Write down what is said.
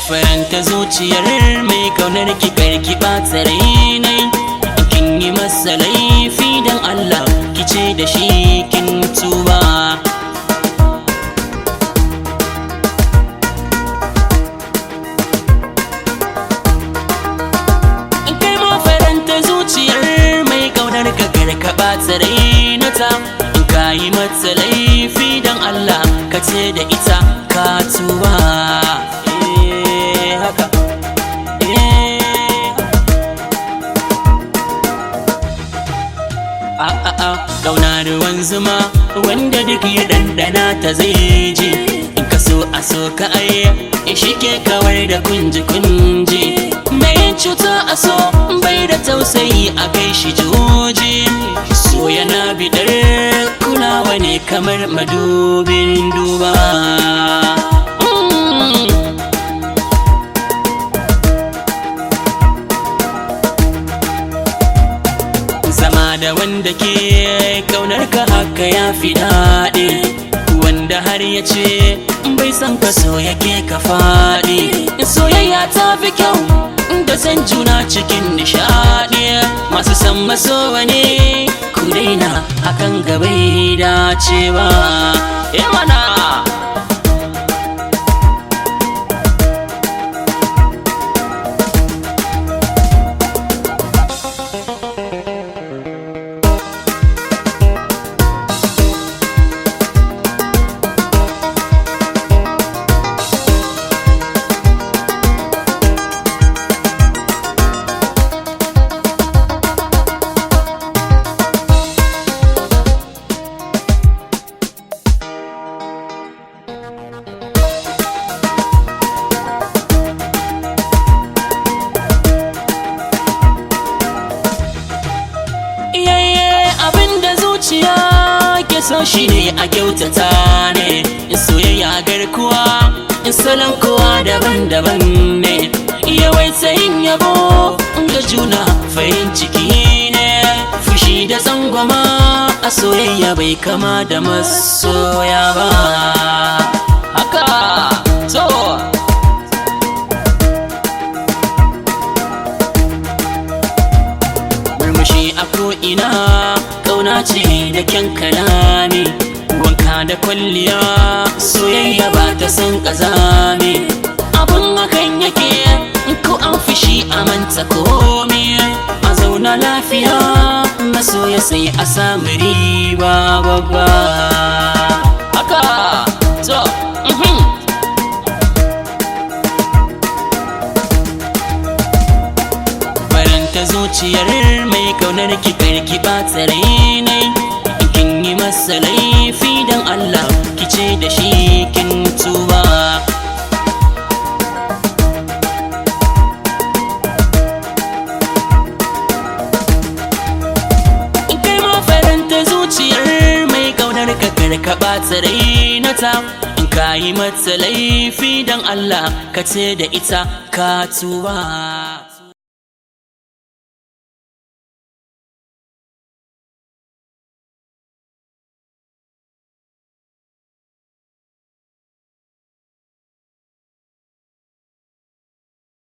faranta zuciyar mai kaunar ki karki ɓata rainai. Kin yi masa laifi dan Allah ki ce da shi kin tuba. Kai ma faranta zuciyar mai kaunar ka karka ɓata rainata. In ka yi mata laifi dan Allah ka ce da ita ka tuba. Haka ƙauna ruwan zuma wanda duk ya ɗanɗana ta zai ji. In ka so a so ka ai shi ke kawar da kunji. Mai cuta a so bai da tausayi a kai shi joji. So yana bidar kulawa ne kamar madubin duba. Da wanda ke kaunar ka haka ya fi daɗi, wanda har ya ce bai san ka so yake ka faɗi. Soyayya ta fi kyau da san juna cikin nishaɗi. Masu san masowa ne ku daina hakan gabai dacewa. Mana zuciya ke so shi ne a kyautata ne. Soyayya garkuwa salon kowa daban-daban ne. Yawaita yin yabo ga juna farin ciki ne. Fushi da tsangwama a soyayya bai kama da masoya ba. Haka so murmushi a ko'ina ƙauna ce da kyan kalami. Wanka da kwalliya soyayya ba ta san ƙazami. Abun hakan yake ko an fishi a manta komi. A zauna lafiya masoya sai a samu riba babba. Haka so faranta zuciyar mai kaunar ki karki ɓata rainai. Kin yi masa laifi dan Allah ki ce da shi kin tuba. Kai ma faranta zuciyar mai kaunar ka karka ɓata rainata. In ka yi mata laifi dan Allah ka ce da ita ka tuba.